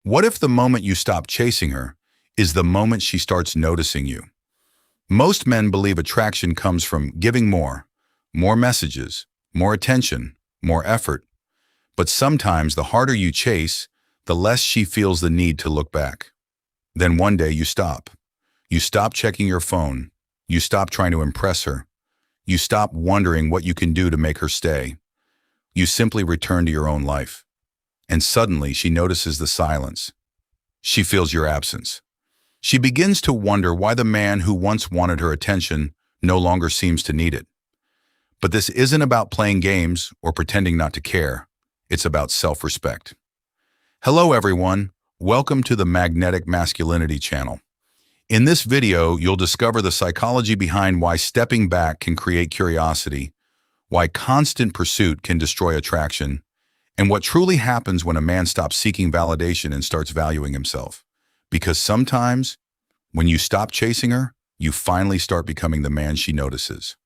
What if the moment you stop chasing her is the moment she starts noticing you? Most men believe attraction comes from giving more messages, more attention, more effort. But sometimes the harder you chase, the less she feels the need to look back. Then one day you stop. You stop checking your phone. You stop trying to impress her. You stop wondering what you can do to make her stay. You simply return to your own life. And suddenly she notices the silence. She feels your absence. She begins to wonder why the man who once wanted her attention no longer seems to need it. But this isn't about playing games or pretending not to care. It's about self-respect. Hello everyone, welcome to the Magnetic Masculinity channel. In this video, you'll discover the psychology behind why stepping back can create curiosity, why constant pursuit can destroy attraction, and what truly happens when a man stops seeking validation and starts valuing himself. Because sometimes, when you stop chasing her, you finally start becoming the man she notices.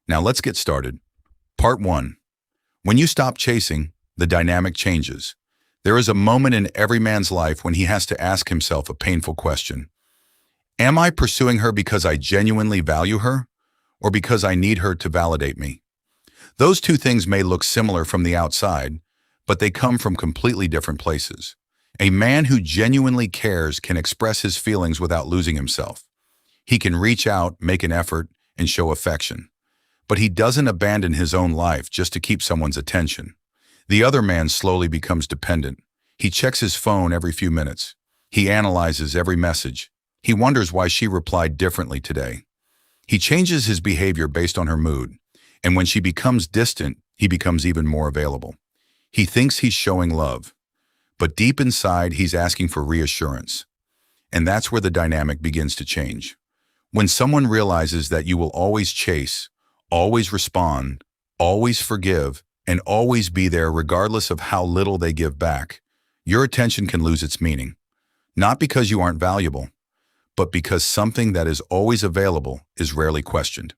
Now let's get started. Part 1. When you stop chasing, the dynamic changes. There is a moment in every man's life when he has to ask himself a painful question. Am I pursuing her because I genuinely value her, or because I need her to validate me? Those two things may look similar from the outside, but they come from completely different places. A man who genuinely cares can express his feelings without losing himself. He can reach out, make an effort, and show affection. But he doesn't abandon his own life just to keep someone's attention. The other man slowly becomes dependent. He checks his phone every few minutes. He analyzes every message. He wonders why she replied differently today. He changes his behavior based on her mood. And when she becomes distant, he becomes even more available. He thinks he's showing love, but deep inside, he's asking for reassurance. And that's where the dynamic begins to change. When someone realizes that you will always chase, always respond, always forgive, and always be there regardless of how little they give back, your attention can lose its meaning. Not because you aren't valuable, but because something that is always available is rarely questioned.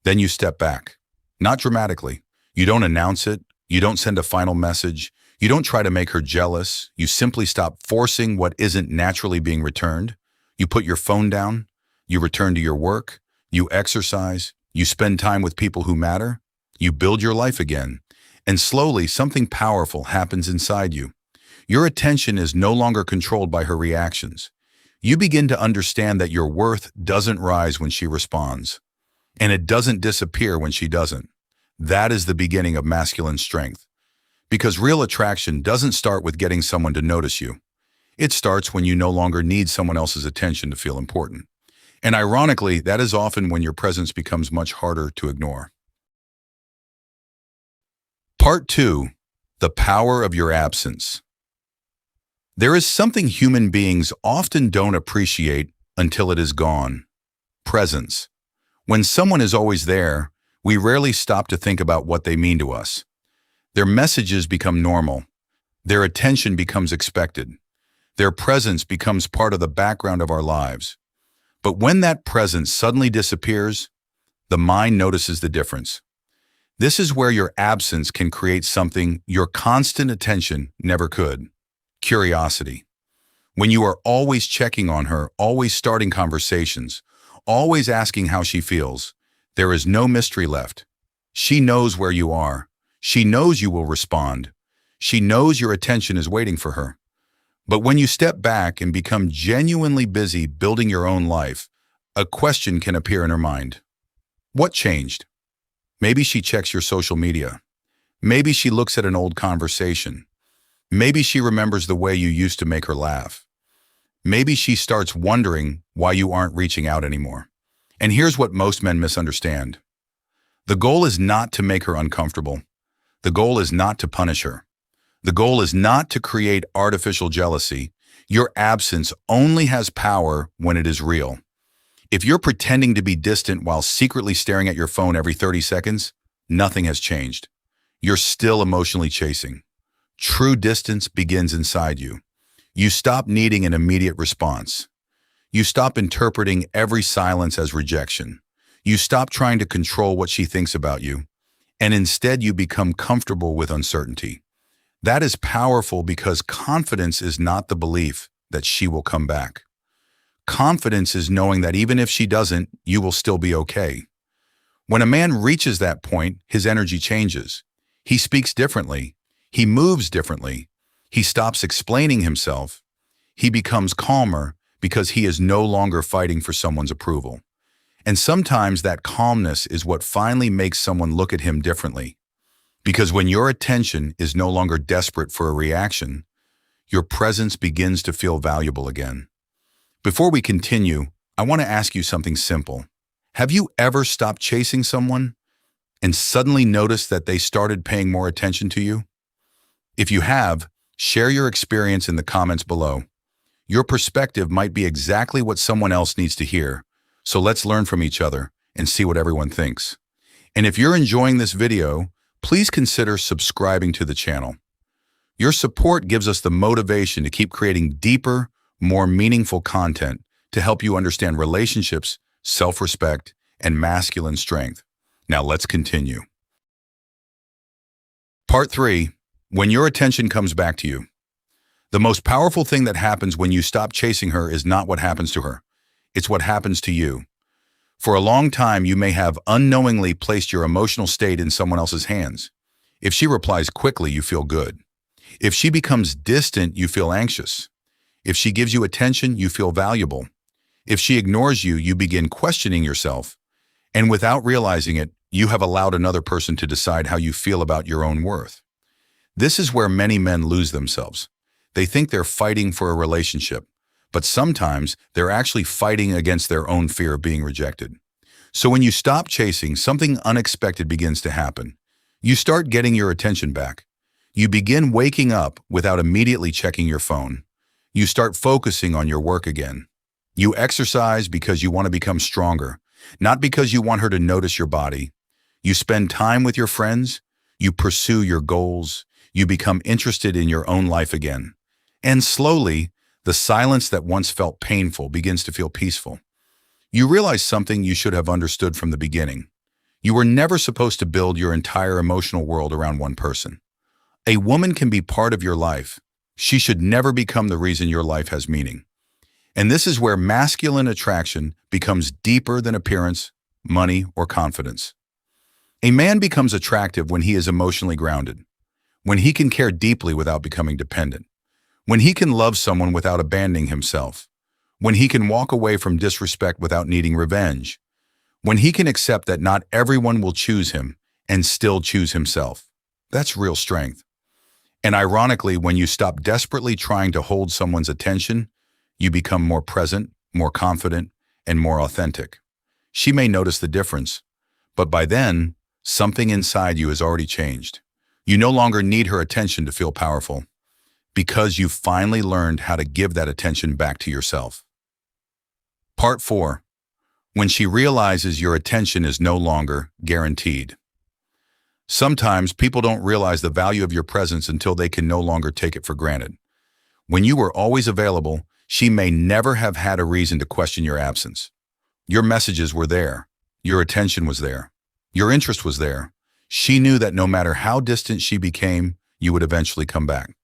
Then you step back. Not dramatically. You don't announce it. You don't send a final message. You don't try to make her jealous. You simply stop forcing what isn't naturally being returned. You put your phone down. You return to your work. You exercise. You spend time with people who matter. You build your life again. And slowly, something powerful happens inside you. Your attention is no longer controlled by her reactions. You begin to understand that your worth doesn't rise when she responds. And it doesn't disappear when she doesn't. That is the beginning of masculine strength. Because real attraction doesn't start with getting someone to notice you. It starts when you no longer need someone else's attention to feel important. And ironically, that is often when your presence becomes much harder to ignore. Part 2. The power of your absence. There is something human beings often don't appreciate until it is gone. Presence. When someone is always there, we rarely stop to think about what they mean to us. Their messages become normal. Their attention becomes expected. Their presence becomes part of the background of our lives. But when that presence suddenly disappears, the mind notices the difference. This is where your absence can create something your constant attention never could. Curiosity. When you are always checking on her, always starting conversations, always asking how she feels, there is no mystery left. She knows where you are. She knows you will respond. She knows your attention is waiting for her. But when you step back and become genuinely busy building your own life, a question can appear in her mind. What changed? Maybe she checks your social media. Maybe she looks at an old conversation. Maybe she remembers the way you used to make her laugh. Maybe she starts wondering why you aren't reaching out anymore. And here's what most men misunderstand. The goal is not to make her uncomfortable. The goal is not to punish her. The goal is not to create artificial jealousy. Your absence only has power when it is real. If you're pretending to be distant while secretly staring at your phone every 30 seconds, nothing has changed. You're still emotionally chasing. True distance begins inside you. You stop needing an immediate response. You stop interpreting every silence as rejection. You stop trying to control what she thinks about you, and instead you become comfortable with uncertainty. That is powerful because confidence is not the belief that she will come back. Confidence is knowing that even if she doesn't, you will still be okay. When a man reaches that point, his energy changes. He speaks differently. He moves differently. He stops explaining himself. He becomes calmer because he is no longer fighting for someone's approval. And sometimes that calmness is what finally makes someone look at him differently. Because when your attention is no longer desperate for a reaction, your presence begins to feel valuable again. Before we continue, I want to ask you something simple. Have you ever stopped chasing someone and suddenly noticed that they started paying more attention to you? If you have, share your experience in the comments below. Your perspective might be exactly what someone else needs to hear, so let's learn from each other and see what everyone thinks. And if you're enjoying this video, please consider subscribing to the channel. Your support gives us the motivation to keep creating deeper, more meaningful content to help you understand relationships, self-respect, and masculine strength. Now let's continue. Part 3. When your attention comes back to you. The most powerful thing that happens when you stop chasing her is not what happens to her. It's what happens to you. For a long time, you may have unknowingly placed your emotional state in someone else's hands. If she replies quickly, you feel good. If she becomes distant, you feel anxious. If she gives you attention, you feel valuable. If she ignores you, you begin questioning yourself. And without realizing it, you have allowed another person to decide how you feel about your own worth. This is where many men lose themselves. They think they're fighting for a relationship, but sometimes they're actually fighting against their own fear of being rejected. So when you stop chasing, something unexpected begins to happen. You start getting your attention back. You begin waking up without immediately checking your phone. You start focusing on your work again. You exercise because you want to become stronger, not because you want her to notice your body. You spend time with your friends. You pursue your goals. You become interested in your own life again. And slowly, the silence that once felt painful begins to feel peaceful. You realize something you should have understood from the beginning. You were never supposed to build your entire emotional world around one person. A woman can be part of your life. She should never become the reason your life has meaning. And this is where masculine attraction becomes deeper than appearance, money, or confidence. A man becomes attractive when he is emotionally grounded, when he can care deeply without becoming dependent, when he can love someone without abandoning himself, when he can walk away from disrespect without needing revenge, when he can accept that not everyone will choose him and still choose himself. That's real strength. And ironically, when you stop desperately trying to hold someone's attention, you become more present, more confident, and more authentic. She may notice the difference, but by then, something inside you has already changed. You no longer need her attention to feel powerful, because you've finally learned how to give that attention back to yourself. Part 4. When she realizes your attention is no longer guaranteed. Sometimes people don't realize the value of your presence until they can no longer take it for granted. When you were always available, she may never have had a reason to question your absence. Your messages were there. Your attention was there. Your interest was there. She knew that no matter how distant she became, you would eventually come back.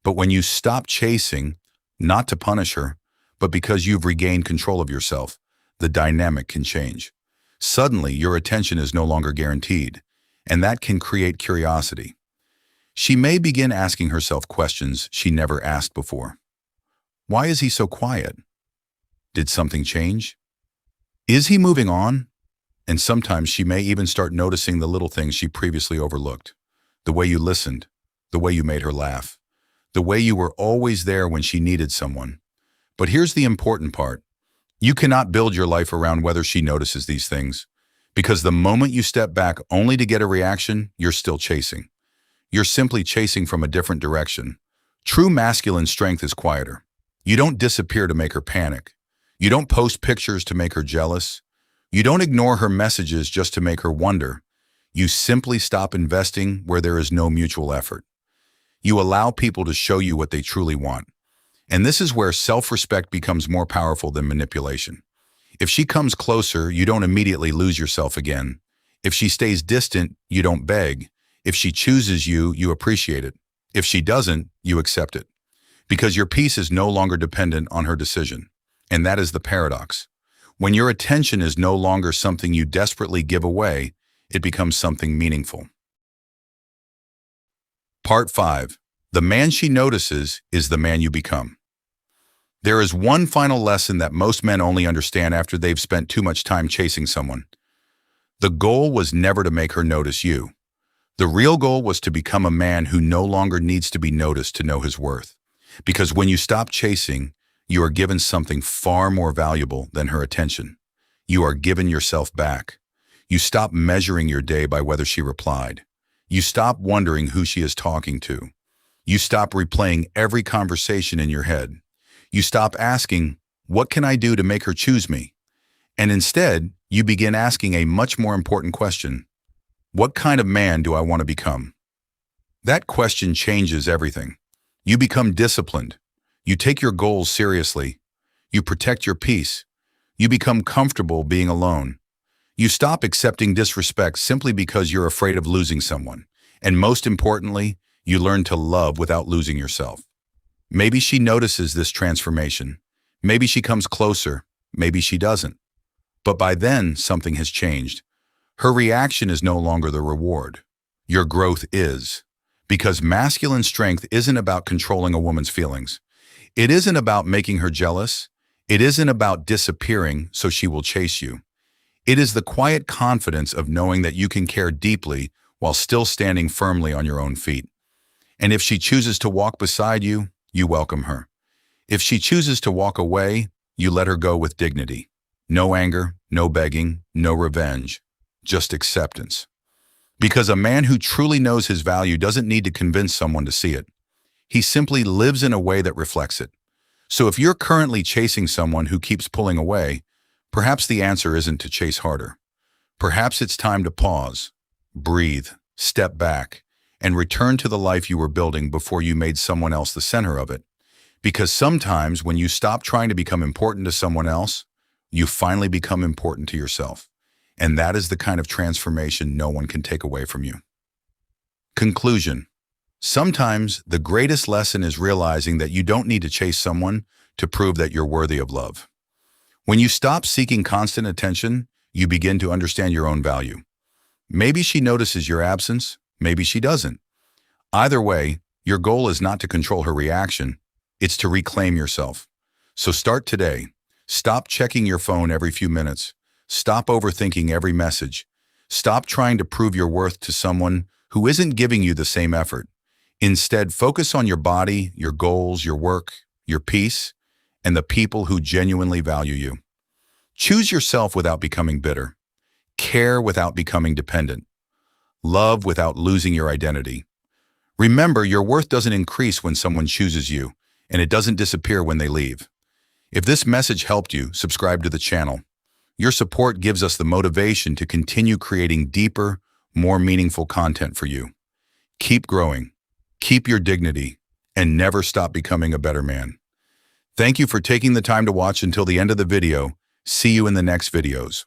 But when you stop chasing, not to punish her, but because you've regained control of yourself, the dynamic can change. Suddenly, your attention is no longer guaranteed, and that can create curiosity. She may begin asking herself questions she never asked before. Why is he so quiet? Did something change? Is he moving on? And sometimes she may even start noticing the little things she previously overlooked. The way you listened, the way you made her laugh, the way you were always there when she needed someone. But here's the important part. You cannot build your life around whether she notices these things, because the moment you step back only to get a reaction, you're still chasing. You're simply chasing from a different direction. True masculine strength is quieter. You don't disappear to make her panic. You don't post pictures to make her jealous. You don't ignore her messages just to make her wonder. You simply stop investing where there is no mutual effort. You allow people to show you what they truly want. And this is where self-respect becomes more powerful than manipulation. If she comes closer, you don't immediately lose yourself again. If she stays distant, you don't beg. If she chooses you, you appreciate it. If she doesn't, you accept it. Because your peace is no longer dependent on her decision. And that is the paradox. When your attention is no longer something you desperately give away, it becomes something meaningful. Part 5. The man she notices is the man you become. There is one final lesson that most men only understand after they've spent too much time chasing someone. The goal was never to make her notice you. The real goal was to become a man who no longer needs to be noticed to know his worth. Because when you stop chasing, you are given something far more valuable than her attention. You are given yourself back. You stop measuring your day by whether she replied. You stop wondering who she is talking to. You stop replaying every conversation in your head. You stop asking, what can I do to make her choose me? And instead, you begin asking a much more important question. What kind of man do I want to become? That question changes everything. You become disciplined. You take your goals seriously. You protect your peace. You become comfortable being alone. You stop accepting disrespect simply because you're afraid of losing someone. And most importantly, you learn to love without losing yourself. Maybe she notices this transformation. Maybe she comes closer. Maybe she doesn't. But by then, something has changed. Her reaction is no longer the reward. Your growth is. Because masculine strength isn't about controlling a woman's feelings. It isn't about making her jealous. It isn't about disappearing so she will chase you. It is the quiet confidence of knowing that you can care deeply while still standing firmly on your own feet. And if she chooses to walk beside you, you welcome her. If she chooses to walk away, you let her go with dignity. No anger, no begging, no revenge, just acceptance. Because a man who truly knows his value doesn't need to convince someone to see it. He simply lives in a way that reflects it. So if you're currently chasing someone who keeps pulling away, perhaps the answer isn't to chase harder. Perhaps it's time to pause, breathe, step back, and return to the life you were building before you made someone else the center of it. Because sometimes when you stop trying to become important to someone else, you finally become important to yourself. And that is the kind of transformation no one can take away from you. Conclusion. Sometimes the greatest lesson is realizing that you don't need to chase someone to prove that you're worthy of love. When you stop seeking constant attention, you begin to understand your own value. Maybe she notices your absence, maybe she doesn't. Either way, your goal is not to control her reaction, it's to reclaim yourself. So start today. Stop checking your phone every few minutes. Stop overthinking every message. Stop trying to prove your worth to someone who isn't giving you the same effort. Instead, focus on your body, your goals, your work, your peace, and the people who genuinely value you. Choose yourself without becoming bitter. Care without becoming dependent. Love without losing your identity. Remember, your worth doesn't increase when someone chooses you, and it doesn't disappear when they leave. If this message helped you, subscribe to the channel. Your support gives us the motivation to continue creating deeper, more meaningful content for you. Keep growing, keep your dignity, and never stop becoming a better man. Thank you for taking the time to watch until the end of the video. See you in the next videos.